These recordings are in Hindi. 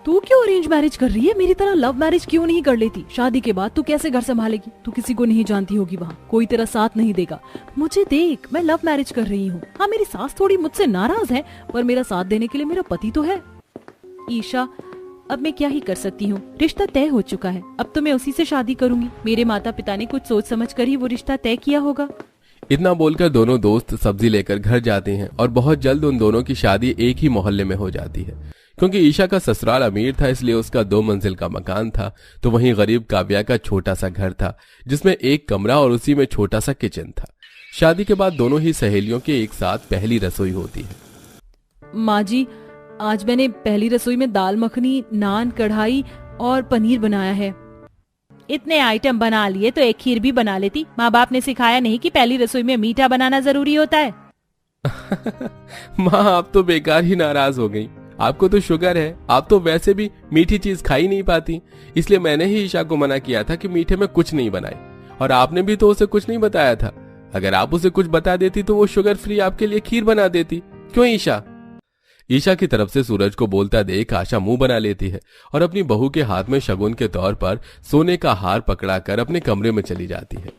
तू क्यों अरेंज मैरिज कर रही है? मेरी तरह लव मैरिज क्यों नहीं कर लेती? शादी के बाद तू कैसे घर संभालेगी? तू किसी को नहीं जानती होगी, वहाँ कोई तेरा साथ नहीं देगा। मुझे देख, मैं लव मैरिज कर रही हूँ। हाँ, मेरी सास थोड़ी मुझसे नाराज है, पर मेरा साथ देने के लिए मेरा पति तो है। ईशा, अब मैं क्या ही कर सकती हूँ, रिश्ता तय हो चुका है, अब तो मैं उसी से शादी करूंगी। मेरे माता पिता ने कुछ सोच समझ कर ही वो रिश्ता तय किया होगा। इतना बोलकर दोनों दोस्त सब्जी लेकर घर जाते हैं और बहुत जल्द उन दोनों की शादी एक ही मोहल्ले में हो जाती है। क्योंकि ईशा का ससुराल अमीर था, इसलिए उसका 2 मंजिल का मकान था, तो वहीं गरीब काव्या का छोटा सा घर था जिसमें एक कमरा और उसी में छोटा सा किचन था। शादी के बाद दोनों ही सहेलियों के एक साथ पहली रसोई होती है। माँ जी, आज मैंने पहली रसोई में दाल मखनी, नान, कढ़ाई और पनीर बनाया है। इतने आइटम बना लिए तो एक खीर भी बना लेती। माँ बाप ने सिखाया नहीं कि पहली रसोई में मीठा बनाना जरूरी होता है? माँ, आप तो बेकार ही नाराज हो गई। आपको तो शुगर है, आप तो वैसे भी मीठी चीज खा ही नहीं पाती, इसलिए मैंने ही ईशा को मना किया था कि मीठे में कुछ नहीं बनाए। और आपने भी तो उसे कुछ नहीं बताया था। अगर आप उसे कुछ बता देती तो वो शुगर फ्री आपके लिए खीर बना देती। क्यों ईशा? ईशा की तरफ से सूरज को बोलता देख आशा मुंह बना लेती है और अपनी बहू के हाथ में शगुन के तौर पर सोने का हार पकड़ाकर अपने कमरे में चली जाती है।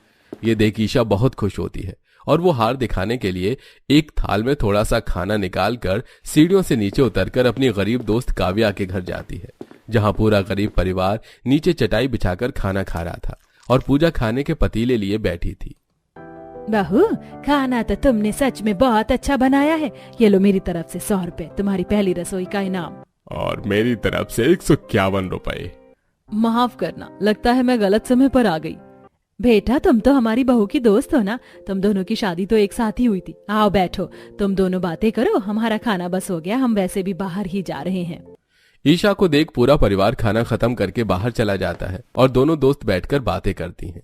ये देख ईशा बहुत खुश होती है और वो हार दिखाने के लिए एक थाल में थोड़ा सा खाना निकालकर सीढ़ियों से नीचे उतरकर अपनी गरीब दोस्त काव्या के घर जाती है, जहां पूरा गरीब परिवार नीचे चटाई बिछाकर खाना खा रहा था और पूजा खाने के पतीले लिए बैठी थी। बहू, खाना तो तुमने सच में बहुत अच्छा बनाया है। ये लो मेरी तरफ से 100 रुपए, तुम्हारी पहली रसोई का इनाम। और मेरी तरफ से 151 रुपए। माफ करना, लगता है मैं गलत समय पर आ गई। बेटा, तुम तो हमारी बहू की दोस्त हो ना, तुम दोनों की शादी तो एक साथ ही हुई थी। आओ बैठो, तुम दोनों बातें करो, हमारा खाना बस हो गया, हम वैसे भी बाहर ही जा रहे हैं। ईशा को देख पूरा परिवार खाना खत्म करके बाहर चला जाता है और दोनों दोस्त बैठकर बातें करती हैं।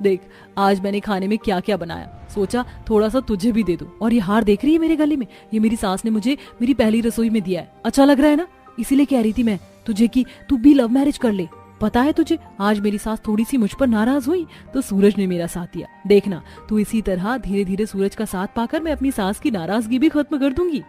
देख, आज मैंने खाने में क्या क्या बनाया, सोचा थोड़ा सा तुझे भी दे दूं। और ये हार देख रही है मेरे गले में, ये मेरी सास ने मुझे मेरी पहली रसोई में दिया है। अच्छा लग रहा है ना? इसीलिए कह रही थी मैं तुझे कि तू भी लव मैरिज कर ले। पता है तुझे, आज मेरी सास थोड़ी सी मुझ पर नाराज हुई तो सूरज ने मेरा साथ दिया। देखना, तू इसी तरह धीरे धीरे सूरज का साथ पाकर मैं अपनी सास की नाराजगी भी खत्म कर दूंगी।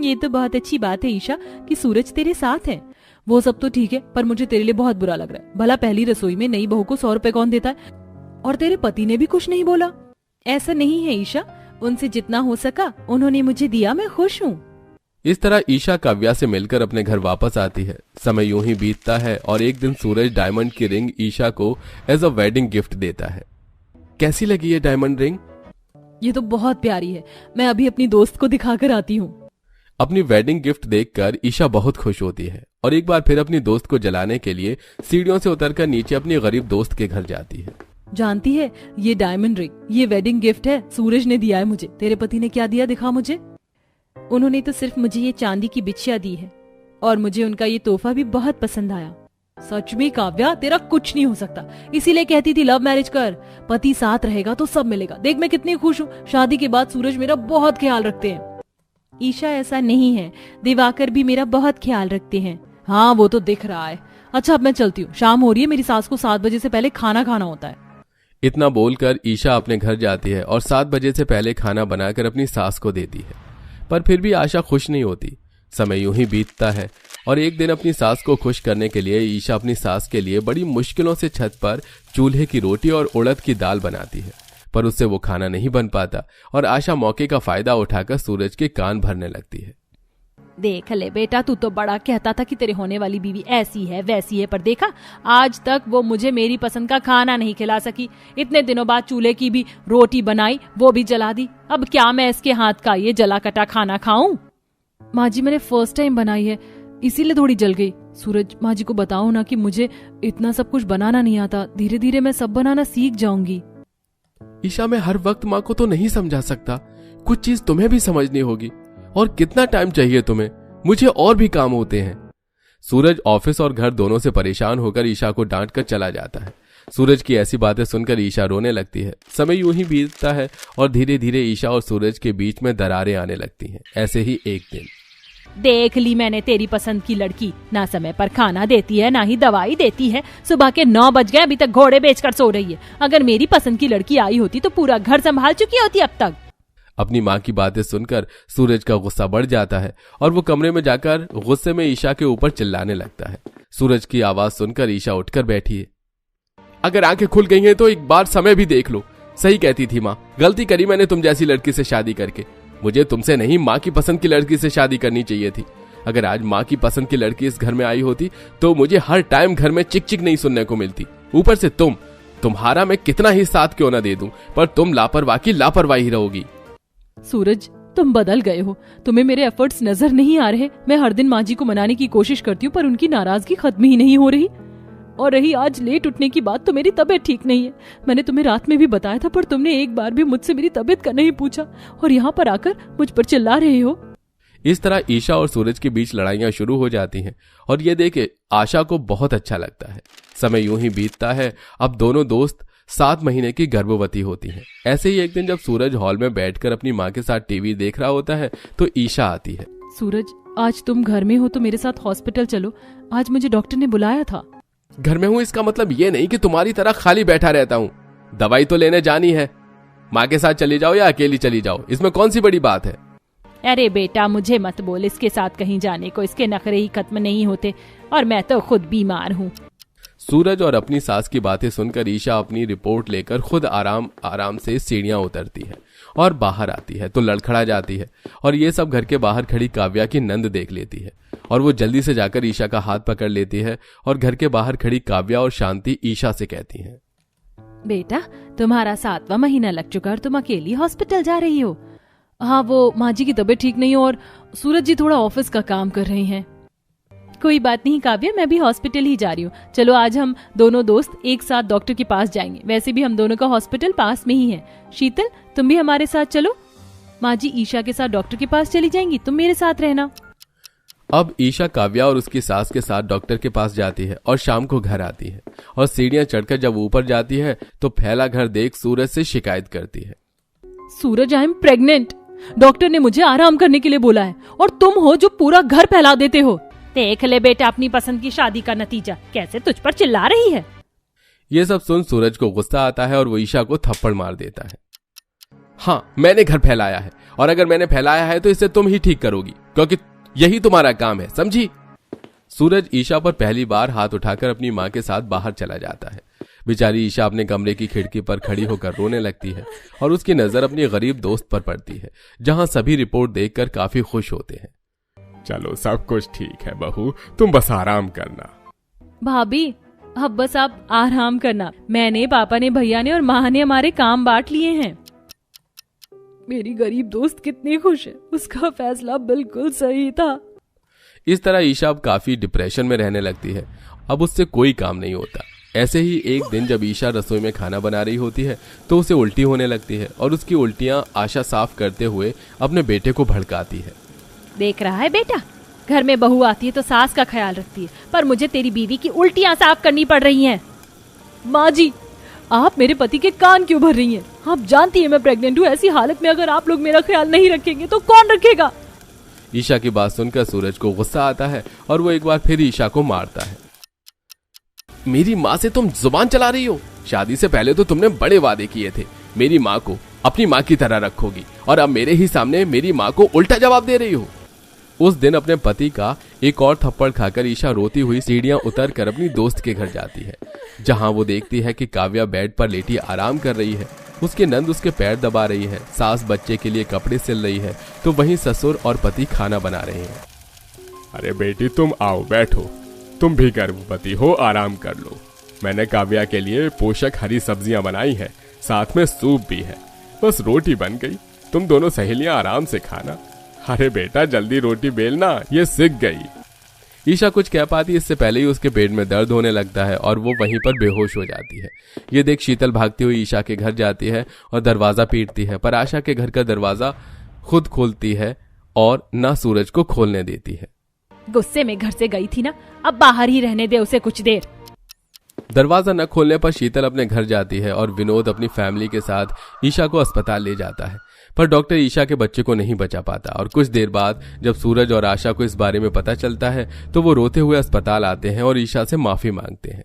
ये तो बहुत अच्छी बात है ईशा कि सूरज तेरे साथ है। वो सब तो ठीक है, पर मुझे तेरे लिए बहुत बुरा लग रहा है। भला पहली रसोई में नई बहू को 100 रुपए कौन देता है? और तेरे पति ने भी कुछ नहीं बोला। ऐसा नहीं है ईशा, उनसे जितना हो सका उन्होंने मुझे दिया, मैं खुश हूँ। इस तरह ईशा काव्या से मिलकर अपने घर वापस आती है। समय यूं ही बीतता है और एक दिन सूरज डायमंड की रिंग ईशा को एज अ वेडिंग गिफ्ट देता है। कैसी लगी ये डायमंड रिंग? ये तो बहुत प्यारी है, मैं अभी अपनी दोस्त को दिखाकर आती हूँ। अपनी वेडिंग गिफ्ट देखकर ईशा बहुत खुश होती है और एक बार फिर अपनी दोस्त को जलाने के लिए सीढ़ियों से उतरकर नीचे अपनी गरीब दोस्त के घर जाती है। जानती है, ये डायमंड रिंग, ये वेडिंग गिफ्ट है, सूरज ने दिया है मुझे। तेरे पति ने क्या दिया, दिखा मुझे। उन्होंने तो सिर्फ मुझे ये चांदी की बिछिया दी है और मुझे उनका ये तोहफा भी बहुत पसंद आया। सच में काव्या, तेरा कुछ नहीं हो सकता, इसीलिए कहती थी लव मैरिज कर। पति साथ रहेगा तो सब मिलेगा। देख मैं कितनी खुश हूँ, शादी के बाद सूरज मेरा बहुत ख्याल रखते हैं। ईशा, ऐसा नहीं है, दिवाकर भी मेरा बहुत ख्याल रखते हैं। हाँ, वो तो दिख रहा है। अच्छा, अब मैं चलती हूँ, शाम हो रही है, मेरी सास को 7 बजे से पहले खाना खाना होता है। इतना बोलकर ईशा अपने घर जाती है और 7 बजे से पहले खाना बनाकर अपनी सास को देती है। पर फिर भी आशा खुश नहीं होती। समय यूं ही बीतता है और एक दिन अपनी सास को खुश करने के लिए ईशा अपनी सास के लिए बड़ी मुश्किलों से छत पर चूल्हे की रोटी और उड़द की दाल बनाती है, पर उससे वो खाना नहीं बन पाता और आशा मौके का फायदा उठाकर सूरज के कान भरने लगती है। देख ले बेटा, तू तो बड़ा कहता था कि तेरे होने वाली बीवी ऐसी है वैसी है, पर देखा, आज तक वो मुझे मेरी पसंद का खाना नहीं खिला सकी। इतने दिनों बाद चूल्हे की भी रोटी बनाई, वो भी जला दी। अब क्या मैं इसके हाथ का ये जला कटा खाना खाऊं? माँ जी, मैंने फर्स्ट टाइम बनाई है, इसीलिए थोड़ी जल गई। सूरज, माँ जी को बताओ ना कि मुझे इतना सब कुछ बनाना नहीं आता, धीरे धीरे मैं सब बनाना सीख जाऊंगी। ईशा, मैं हर वक्त माँ को तो नहीं समझा सकता, कुछ चीज तुम्हें भी समझनी होगी। और कितना टाइम चाहिए तुम्हें? मुझे और भी काम होते हैं। सूरज ऑफिस और घर दोनों से परेशान होकर ईशा को डांट कर चला जाता है। सूरज की ऐसी बातें सुनकर ईशा रोने लगती है। समय यूं ही बीतता है और धीरे धीरे ईशा और सूरज के बीच में दरारें आने लगती हैं। ऐसे ही एक दिन, देख ली मैंने तेरी पसंद की लड़की, ना समय पर खाना देती है ना ही दवाई देती है। सुबह के 9 बज गए, अभी तक घोड़े बेचकर सो रही है। अगर मेरी पसंद की लड़की आई होती तो पूरा घर संभाल चुकी होती अब तक। अपनी माँ की बातें सुनकर सूरज का गुस्सा बढ़ जाता है और वो कमरे में जाकर गुस्से में ईशा के ऊपर चिल्लाने लगता है। सूरज की आवाज सुनकर ईशा उठकर बैठी है। अगर आंखें खुल गई हैं तो एक बार समय भी देख लो। सही कहती थी माँ, गलती करी मैंने तुम जैसी लड़की से शादी करके। मुझे तुमसे नहीं, माँ की पसंद की लड़की से शादी करनी चाहिए थी। अगर आज माँ की पसंद की लड़की इस घर में आई होती तो मुझे हर टाइम घर में चिक चिक नहीं सुनने को मिलती। ऊपर से तुम्हारा मैं कितना ही साथ क्यों ना दे दूं, पर तुम लापरवाही की लापरवाही रहोगी। सूरज, तुम बदल गए हो। तुम्हें मेरे एफर्ट्स नजर नहीं आ रहे? मैं हर दिन माँ जी को मनाने की कोशिश करती हूँ पर उनकी नाराजगी खत्म ही नहीं हो रही। और रही आज लेट उठने की बात, तो मेरी तबीयत ठीक नहीं है। मैंने तुम्हें रात में भी बताया था पर तुमने एक बार भी मुझसे मेरी तबीयत का नहीं पूछा और यहाँ पर आकर मुझ पर चिल्ला रहे हो। इस तरह ईशा और सूरज के बीच लड़ाइयां शुरू हो जाती हैं और ये देखे आशा को बहुत अच्छा लगता है। समय यूं ही बीतता है। अब दोनों दोस्त 7 महीने की गर्भवती होती हैं। ऐसे ही एक दिन जब सूरज हॉल में बैठकर अपनी माँ के साथ टीवी देख रहा होता है तो ईशा आती है। सूरज, आज तुम घर में हो तो मेरे साथ हॉस्पिटल चलो। आज मुझे डॉक्टर ने बुलाया था। घर में हूँ इसका मतलब ये नहीं कि तुम्हारी तरह खाली बैठा रहता हूँ। दवाई तो लेने जानी है। माँ के साथ चली जाओ या अकेली चली जाओ, इसमें कौन सी बड़ी बात है। अरे बेटा, मुझे मत बोल इसके साथ कहीं जाने को। इसके नखरे ही खत्म नहीं होते और मैं तो खुद बीमार हूँ। सूरज और अपनी सास की बातें सुनकर ईशा अपनी रिपोर्ट लेकर खुद आराम से सीढ़ियां उतरती है और बाहर आती है तो लड़खड़ा जाती है और ये सब घर के बाहर खड़ी काव्या की नंद देख लेती है और वो जल्दी से जाकर ईशा का हाथ पकड़ लेती है और घर के बाहर खड़ी काव्या और शांति ईशा से कहती हैं, बेटा, तुम्हारा 7वां महीना लग चुका और तुम अकेली हॉस्पिटल जा रही हो। हाँ, वो माँ जी की तबीयत ठीक नहीं हो और सूरज जी थोड़ा ऑफिस का काम कर रहे हैं। कोई बात नहीं काव्या, मैं भी हॉस्पिटल ही जा रही हूँ। चलो आज हम दोनों दोस्त एक साथ डॉक्टर के पास जाएंगे। वैसे भी हम दोनों का हॉस्पिटल पास में ही है। शीतल, तुम भी हमारे साथ चलो। माँ जी ईशा के साथ डॉक्टर के पास चली जाएंगी, तुम मेरे साथ रहना। अब ईशा काव्या और उसकी सास के साथ डॉक्टर के पास जाती है और शाम को घर आती है और सीढ़ियां चढ़कर जब ऊपर जाती है तो फैला घर देख सूरज से शिकायत करती है। सूरज, आई एम प्रेग्नेंट। डॉक्टर ने मुझे आराम करने के लिए बोला है और तुम हो जो पूरा घर फैला देते हो। देख ले बेटा अपनी पसंद की शादी का नतीजा, कैसे तुझ पर चिल्ला रही है। ये सब सुन सूरज को गुस्सा आता है और वो ईशा को थप्पड़ मार देता है। हाँ, मैंने घर फैलाया है और अगर मैंने फैलाया है तो इसे तुम ही ठीक करोगी, क्योंकि यही तुम्हारा काम है, समझी। सूरज ईशा पर पहली बार हाथ उठाकर अपनी माँ के साथ बाहर चला जाता है। बेचारी ईशा अपने कमरे की खिड़की पर खड़ी होकर रोने लगती है और उसकी नजर अपनी गरीब दोस्त पर पड़ती है, जहां सभी रिपोर्ट देखकर काफी खुश होते हैं। चलो सब कुछ ठीक है बहू, तुम बस आराम करना। भाभी, अब बस आप आराम करना। मैंने, पापा ने, भैया ने और माँ ने हमारे काम बांट लिए हैं। मेरी गरीब दोस्त कितनी खुश है, उसका फैसला बिल्कुल सही था। इस तरह ईशा अब काफी डिप्रेशन में रहने लगती है। अब उससे कोई काम नहीं होता। ऐसे ही एक दिन जब ईशा रसोई में खाना बना रही होती है तो उसे उल्टी होने लगती है और उसकी उल्टियां आशा साफ करते हुए अपने बेटे को भड़काती है। देख रहा है बेटा, घर में बहू आती है तो सास का ख्याल रखती है, पर मुझे तेरी बीवी की उल्टियां साफ करनी पड़ रही हैं। माँ जी, आप मेरे पति के कान क्यों भर रही हैं? आप जानती है मैं प्रेग्नेंट हूँ। ऐसी हालत में अगर आप लोग मेरा ख्याल नहीं रखेंगे तो कौन रखेगा? ईशा की बात सुनकर सूरज को गुस्सा आता है और वो एक बार फिर ईशा को मारता है। मेरी माँ से तुम जुबान चला रही हो? शादी से पहले तो तुमने बड़े वादे किए थे, मेरी माँ को अपनी माँ की तरह रखोगी, और अब मेरे ही सामने मेरी माँ को उल्टा जवाब दे रही हो। उस दिन अपने पति का एक और थप्पड़ खाकर ईशा रोती हुई सीढ़ियां उतर कर अपनी दोस्त के घर जाती है, जहां वो देखती है कि काव्या बेड पर लेटी आराम कर रही है। उसके नंद उसके पैर दबा रही है, सास बच्चे के लिए कपड़े सिल रही है, तो वहीं ससुर और पति खाना बना रहे हैं। अरे बेटी, तुम आओ, बैठो। तुम भी गर्भवती हो, आराम कर लो। मैंने काव्या के लिए पोषक हरी सब्जियां बनाई है, साथ में सूप भी है। बस रोटी बन गई, तुम दोनों सहेलियां आराम से खाना। अरे बेटा, जल्दी रोटी बेलना, ये सिक गई। ईशा कुछ कह पाती इससे पहले ही उसके पेट में दर्द होने लगता है और वो वहीं पर बेहोश हो जाती है। ये देख शीतल भागती हुई ईशा के घर जाती है और दरवाजा पीटती है, पर आशा के घर का दरवाजा खुद खोलती है और ना सूरज को खोलने देती है। गुस्से में घर से गई थी ना, अब बाहर ही रहने दे उसे कुछ देर। दरवाजा न खोलने पर शीतल अपने घर जाती है और विनोद अपनी फैमिली के साथ ईशा को अस्पताल ले जाता है, पर डॉक्टर ईशा के बच्चे को नहीं बचा पाता। और कुछ देर बाद जब सूरज और आशा को इस बारे में पता चलता है तो वो रोते हुए अस्पताल आते हैं और ईशा से माफी मांगते हैं।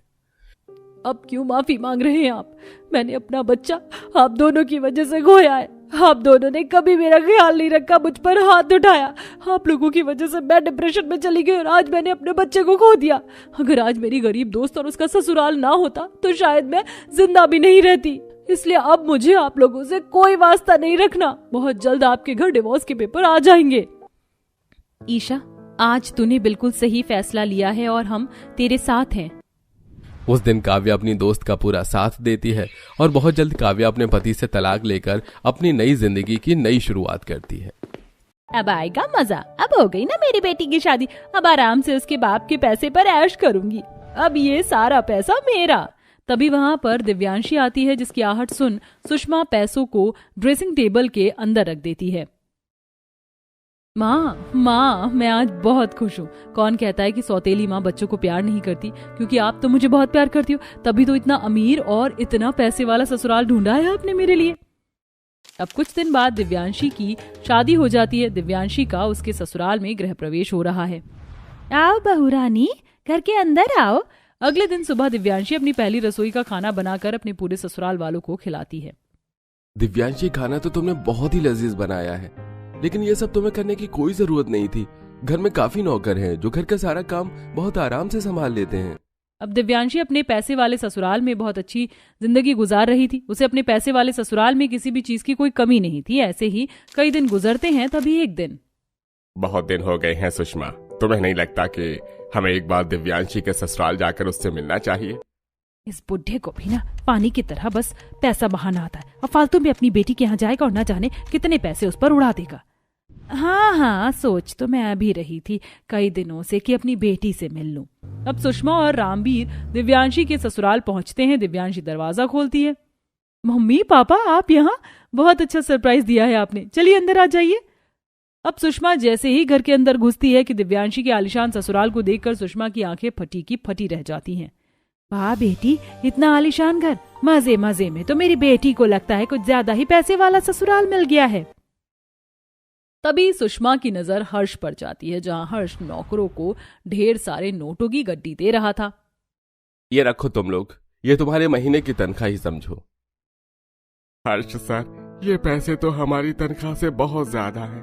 अब क्यों माफी मांग रहे हैं आप? मैंने अपना बच्चा आप दोनों की वजह से खोया है। आप दोनों ने कभी मेरा ख्याल नहीं रखा, मुझ पर हाथ उठाया। आप लोगों की वजह से मैं डिप्रेशन में चली गई और आज मैंने अपने बच्चे को खो दिया। अगर आज मेरी गरीब दोस्त और उसका ससुराल ना होता तो शायद मैं जिंदा भी नहीं रहती। इसलिए अब मुझे आप लोगों से कोई वास्ता नहीं रखना। बहुत जल्द आपके घर डिवोर्स के पेपर आ जाएंगे। ईशा, आज तूने बिल्कुल सही फैसला लिया है और हम तेरे साथ हैं। उस दिन काव्या अपनी दोस्त का पूरा साथ देती है और बहुत जल्द काव्या अपने पति से तलाक लेकर अपनी नई जिंदगी की नई शुरुआत करती है। अब आएगा मजा। अब हो गई ना मेरी बेटी की शादी, अब आराम से उसके बाप के पैसे पर ऐश करूंगी। अब ये सारा पैसा मेरा। तभी वहां पर दिव्यांशी आती है, जिसकी आहट सुन सुषमा पैसों को ड्रेसिंग टेबल के अंदर रख देती है। माँ, मैं आज बहुत खुश हूँ। कौन कहता है कि सौतेली माँ बच्चों को प्यार नहीं करती, क्योंकि आप तो मुझे बहुत प्यार करती हो, तभी तो इतना अमीर और इतना पैसे वाला ससुराल ढूंढा है आपने मेरे लिए। अब कुछ दिन बाद दिव्यांशी की शादी हो जाती है। दिव्यांशी का उसके ससुराल में गृह प्रवेश हो रहा है। आओ बहू रानी, घर के अंदर आओ। अगले दिन सुबह दिव्यांशी अपनी पहली रसोई का खाना बनाकर अपने पूरे ससुराल वालों को खिलाती है। दिव्यांशी, खाना तो तुमने बहुत ही लजीज बनाया है, लेकिन ये सब तुम्हें करने की कोई जरूरत नहीं थी। घर में काफी नौकर हैं जो घर का सारा काम बहुत आराम से संभाल लेते हैं। अब दिव्यांशी अपने पैसे वाले ससुराल में बहुत अच्छी जिंदगी गुजार रही थी। उसे अपने पैसे वाले ससुराल में किसी भी चीज की कोई कमी नहीं थी। ऐसे ही कई दिन गुजरते हैं, तभी एक दिन। बहुत दिन हो गए हैं सुषमा, तुम्हें नहीं लगता कि हमें एक बार दिव्यांशी के ससुराल जाकर उससे मिलना चाहिए? इस बुढ़े को भी ना पानी की तरह बस पैसा बहाना आता है और फालतू में अपनी बेटी के यहाँ जाएगा और ना जाने कितने पैसे उस पर उड़ा देगा। हाँ, सोच तो मैं अभी रही थी कई दिनों से कि अपनी बेटी से मिल लूं। अब सुषमा और रामवीर दिव्यांशी के ससुराल पहुंचते हैं। दिव्यांशी दरवाजा खोलती है। मम्मी पापा, आप यहाँ? बहुत अच्छा सरप्राइज दिया है आपने, चलिए अंदर आ जाइए। अब सुषमा जैसे ही घर के अंदर घुसती है कि दिव्यांशी के आलिशान ससुराल को देखकर सुषमा की आंखें फटी की फटी रह जाती हैं। वाह बेटी, इतना आलिशान घर, मजे मजे में तो मेरी बेटी को लगता है कुछ ज्यादा ही पैसे वाला ससुराल मिल गया है। तभी सुषमा की नजर हर्ष पर जाती है, जहां हर्ष नौकरों को ढेर सारे नोटों की गड्डी दे रहा था। ये रखो तुम लोग, ये तुम्हारे महीने की तनख्वाह ही समझो। हर्ष सर, ये पैसे तो हमारी तनख्वाह से बहुत ज्यादा है,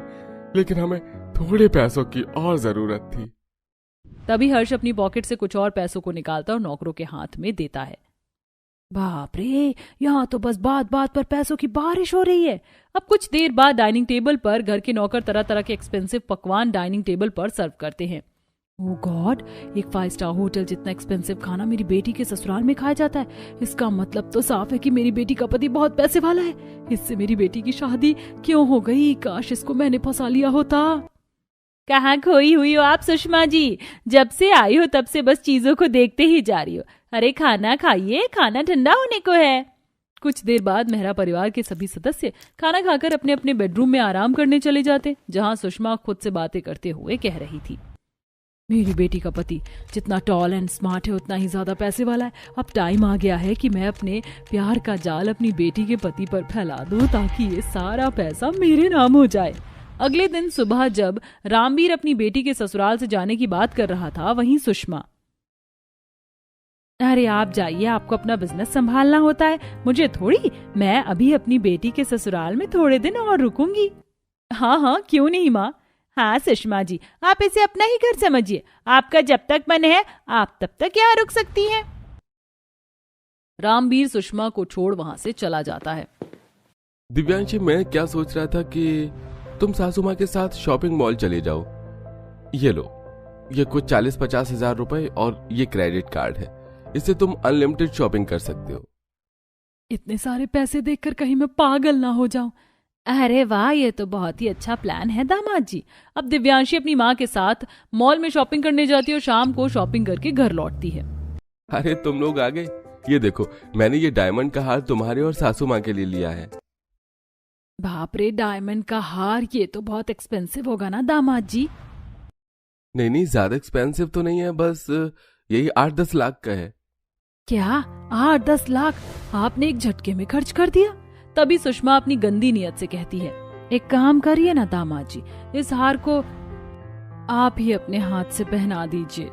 लेकिन हमें थोड़े पैसों की और जरूरत थी। तभी हर्ष अपनी पॉकेट से कुछ और पैसों को निकालता और नौकरों के हाथ में देता है। बाप रे, यहाँ तो बस बात बात पर पैसों की बारिश हो रही है। अब कुछ देर बाद डाइनिंग टेबल पर घर के नौकर तरह तरह के एक्सपेंसिव पकवान डाइनिंग टेबल पर सर्व करते हैं। ओह गॉड, एक 5 स्टार होटल जितना एक्सपेंसिव खाना मेरी बेटी के ससुराल में खाया जाता है। इसका मतलब तो साफ है कि मेरी बेटी का पति बहुत पैसे वाला है। इससे मेरी बेटी की शादी क्यों हो गई? काश इसको मैंने फंसा लिया होता। कहाँ खोई हुई हो आप सुषमा जी? जब से आई हो तब से बस चीजों को देखते ही जा रही हो। अरे खाना खाइए, खाना ठंडा होने को है। कुछ देर बाद मेहरा परिवार के सभी सदस्य खाना खाकर अपने अपने बेडरूम में आराम करने चले जाते, जहां सुषमा खुद से बातें करते हुए कह रही थी, मेरी बेटी का पति जितना टॉल एंड स्मार्ट है उतना ही ज्यादा पैसे वाला है। अब टाइम आ गया है कि मैं अपने प्यार का जाल अपनी बेटी के पति पर फैला दूं, ताकि ये सारा पैसा मेरे नाम हो जाए। अगले दिन सुबह जब रामवीर अपनी बेटी के ससुराल से जाने की बात कर रहा था, वहीं सुषमा, अरे आप जाइए, आपको अपना बिजनेस संभालना होता है, मुझे थोड़ी। मैं अभी अपनी बेटी के ससुराल में थोड़े दिन और रुकूंगी। हाँ, क्यों नहीं माँ। हाँ सुषमा जी, आप इसे अपना ही घर समझिए। आपका जब तक मन है आप तब तक यहाँ रुक सकती हैं। रामवीर सुषमा को छोड़ वहां से चला जाता है। दिव्यांशी, मैं क्या सोच रहा था कि तुम सासू माँ के साथ शॉपिंग मॉल चले जाओ। ये लो, ये कुछ 40-50 हजार रुपए और ये क्रेडिट कार्ड है, इससे तुम अनलिमिटेड शॉपिंग कर सकते हो। इतने सारे पैसे देखकर कहीं मैं पागल ना हो जाऊं। अरे वाह, ये तो बहुत ही अच्छा प्लान है दामाद जी। अब दिव्यांशी अपनी माँ के साथ मॉल में शॉपिंग करने जाती है और शाम को शॉपिंग करके घर लौटती है। अरे तुम लोग आ गए, ये देखो मैंने ये डायमंड का हार तुम्हारे और सासू माँ के लिए लिया है। बाप रे, डायमंड का हार, ये तो बहुत एक्सपेंसिव होगा ना दामाद जी? नहीं, ज्यादा एक्सपेंसिव तो नहीं है, बस यही 8-10 लाख का है। क्या 8-10 लाख आपने एक झटके में खर्च कर दिया? तभी सुषमा अपनी गंदी नियत से कहती है, एक काम करिए ना दामाद जी, इस हार को आप ही अपने हाथ से पहना दीजिए।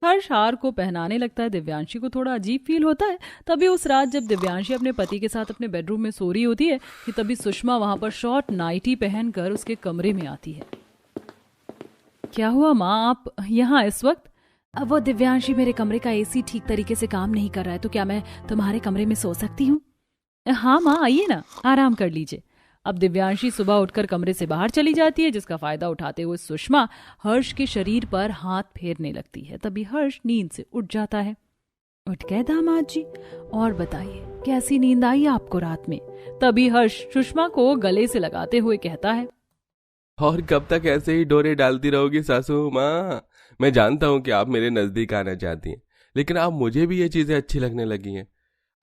हर्ष हार को पहनाने लगता है। दिव्यांशी को थोड़ा अजीब फील होता है। तभी उस रात जब दिव्यांशी अपने पति के साथ अपने बेडरूम में सो रही होती है कि तभी सुषमा वहां पर शॉर्ट नाइटी पहनकर उसके कमरे में आती है। क्या हुआ माँ, आप यहाँ इस वक्त? अब वो दिव्यांशी, मेरे कमरे का एसी ठीक तरीके से काम नहीं कर रहा है, तो क्या मैं तुम्हारे कमरे में सो सकती हूँ? हाँ माँ, आइए ना, आराम कर लीजिए। अब दिव्यांशी सुबह उठकर कमरे से बाहर चली जाती है, जिसका फायदा उठाते हुए सुषमा हर्ष के शरीर पर हाथ फेरने लगती है। तभी हर्ष नींद से उठ जाता है। उठ गए दामाद जी, और बताइए कैसी नींद आई आपको रात में? तभी हर्ष सुषमा को गले से लगाते हुए कहता है, और कब तक ऐसे ही डोरे डालती रहोगी सासू माँ? मैं जानता हूँ कि आप मेरे नजदीक आना चाहती हैं, लेकिन आप मुझे भी ये चीजें अच्छी लगने लगी हैं।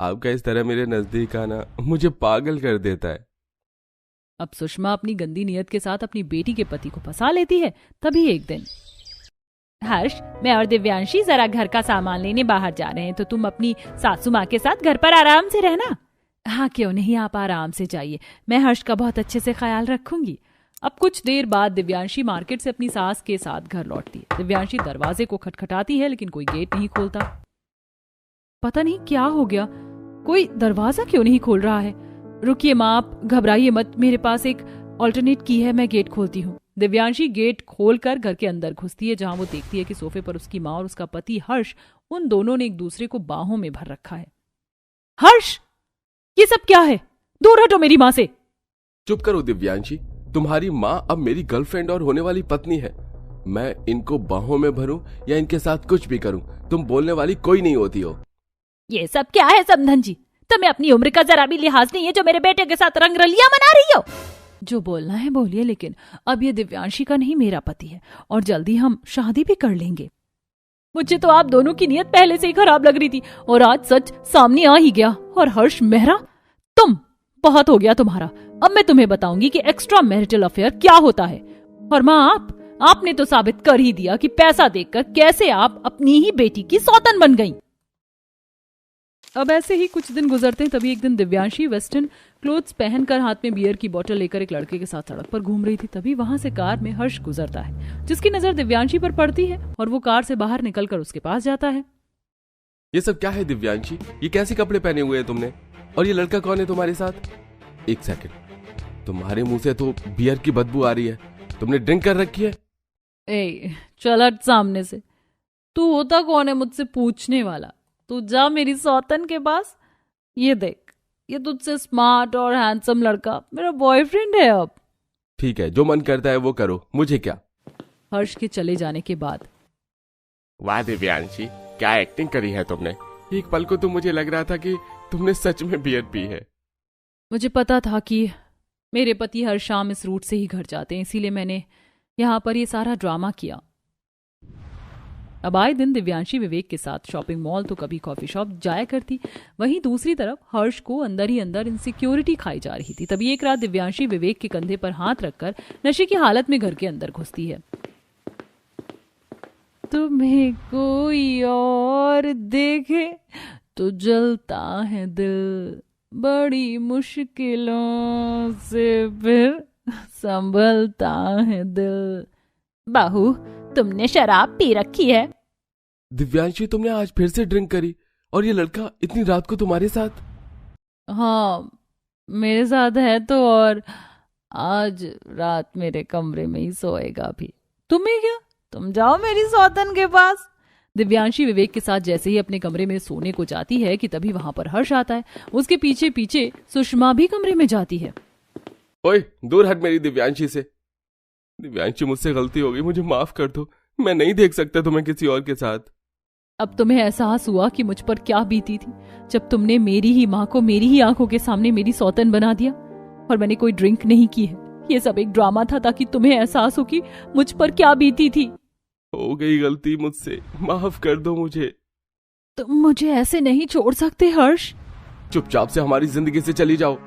आपका इस तरह मेरे नजदीक आना मुझे पागल कर देता है। अब सुषमा अपनी गंदी नीयत के साथ अपनी बेटी के पति को फंसा लेती है। तभी एक दिन, हर्ष, मैं और दिव्यांशी जरा घर का सामान लेने बाहर जा रहे हैं, तो तुम अपनी सासू माँ के साथ घर पर आराम से रहना। हाँ क्यों नहीं, आप आराम से जाइए, मैं हर्ष का बहुत अच्छे से ख्याल रखूंगी। अब कुछ देर बाद दिव्यांशी मार्केट से अपनी सास के साथ घर लौटती है। दिव्यांशी दरवाजे को खटखटाती है, लेकिन कोई गेट नहीं खोलता। पता नहीं क्या हो गया, कोई दरवाजा क्यों नहीं खोल रहा है? रुकिए माँ, आप घबराइए मत, मेरे पास एक ऑल्टरनेट की है, मैं गेट खोलती हूँ। दिव्यांशी गेट खोलकर घर के अंदर घुसती है, जहां वो देखती है कि सोफे पर उसकी माँ और उसका पति हर्ष, उन दोनों ने एक दूसरे को बाहों में भर रखा है। हर्ष, ये सब क्या है? दूर हटो मेरी माँ से। चुप करो दिव्यांशी, तुम्हारी माँ अब मेरी गर्लफ्रेंड और होने वाली पत्नी है। मैं इनको बाहों में भरूं या इनके साथ कुछ भी करूं, तुम बोलने वाली कोई नहीं होती हो। ये सब क्या है समधन जी? तुम्हें अपनी उम्र का जरा भी लिहाज नहीं है जो मेरे बेटे के साथ रंगरलियां मना रही हो? जो बोलना है बोलिए, लेकिन अब ये दिव्यांशी का नहीं मेरा पति है, और जल्दी हम शादी भी कर लेंगे। मुझे तो आप दोनों की नीयत पहले से ही खराब लग रही थी, और आज सच सामने आ ही गया। और हर्ष मेहरा, तुम, बहुत हो गया तुम्हारा। अब मैं तुम्हें बताऊंगी कि एक्स्ट्रा मैरिटल अफेयर क्या होता है। और माँ, आपने तो साबित कर ही दिया कि पैसा देखकर कैसे आप अपनी ही बेटी की सौतन बन गई। अब ऐसे ही कुछ दिन गुजरते हैं। तभी एक दिन दिव्यांशी वेस्टर्न क्लोथ्स पहनकर हाथ में बियर की बोतल लेकर एक लड़के के साथ सड़क पर घूम रही थी। तभी वहां से कार में हर्ष गुजरता है, जिसकी नजर दिव्यांशी पर पड़ती है, और वो कार से बाहर निकलकर उसके पास जाता है। ये सब क्या है दिव्यांशी? ये कैसे कपड़े पहने हुए हैं तुमने? और ये लड़का कौन है तुम्हारे साथ? एक सेकंड, तुम्हारे मुंह से तो बियर की बदबू आ रही है, तुमने ड्रिंक कर रखी है? ए, चल हट सामने से। तू होता कौन है मुझसे पूछने वाला? तू जा मेरी सौतन के पास। ये देख, ये तुझसे स्मार्ट और हैंडसम लड़का मेरा बॉयफ्रेंड है। अब ठीक है, जो मन करता है वो करो, मुझे क्या। हर्ष के चले जाने के बाद, वाह दिव्यांशी, क्या एक्टिंग करी है तुमने। एक पल को तो मुझे लग रहा था कि तुमने सच में बियर पी है। मुझे पता था कि मेरे पति हर शाम इस रूट से ही घर जाते हैं, इसीलिए मैंने यहाँ पर ये सारा ड्रामा किया। अब आए दिन दिव्यांशी विवेक के साथ शॉपिंग मॉल तो कभी कॉफी शॉप जाया करती, वहीं दूसरी तरफ हर्ष को अंदर ही अंदर इनसिक्योरिटी खाई जा रही थी। तभी एक रात दिव्यांशी विवेक के कंधे पर हाथ रखकर नशे की हालत में घर के अंदर घुसती है। तुम्हें कोई और देखे तो जलता है दिल, बड़ी मुश्किलों से फिर संभलता है दिल। बाहू, तुमने शराब पी रखी है। दिव्यांशी, तुमने आज फिर से ड्रिंक करी, और ये लड़का इतनी रात को तुम्हारे साथ? हाँ, मेरे साथ है तो, और आज रात मेरे कमरे में ही सोएगा भी। तुम्हें क्या, तुम जाओ मेरी सौतन के पास। दिव्यांशी विवेक के साथ जैसे ही अपने कमरे में सोने को जाती है कि तभी वहां पर हर्ष आता है। उसके पीछे पीछे सुषमा भी कमरे में जाती है। ओए, दूर हट मेरी दिव्यांशी से। दिव्यांशी, मुझसे गलती हो गई, मुझे माफ कर दो। मैं नहीं देख सकता तुम्हें किसी और के साथ। अब तुम्हें एहसास हुआ कि मुझ पर क्या बीती थी जब तुमने मेरी ही माँ को मेरी ही आंखों के सामने मेरी सौतन बना दिया। और मैंने कोई ड्रिंक नहीं की है, ये सब एक ड्रामा था ताकि तुम्हें एहसास हो कि मुझ पर क्या बीती थी। हो गई गलती मुझसे, माफ कर दो मुझे। तुम मुझे ऐसे नहीं छोड़ सकते हर्ष। चुपचाप से हमारी जिंदगी से चली जाओ।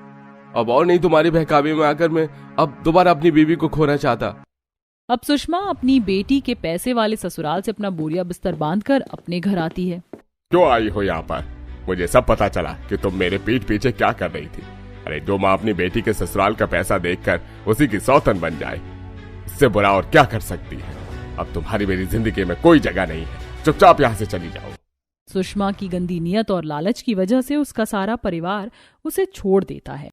अब और नहीं तुम्हारे बहकावे में आकर मैं अब दोबारा अपनी बीवी को खोना चाहता। अब सुषमा अपनी बेटी के पैसे वाले ससुराल से अपना बोरिया बिस्तर बांधकर अपने घर आती है। क्यों आई हो यहाँ पर? मुझे सब पता चला कि तुम मेरे पीठ पीछे क्या कर रही थी। अरे, जो माँ अपनी बेटी के ससुराल का पैसा देखकर उसी की सौतन बन जाए, इससे बुरा और क्या कर सकती है। अब तुम्हारी मेरी जिंदगी में कोई जगह नहीं है। चुपचाप यहाँ से चली जाओ। सुषमा की गंदी नियत और लालच की वजह से उसका सारा परिवार उसे छोड़ देता है।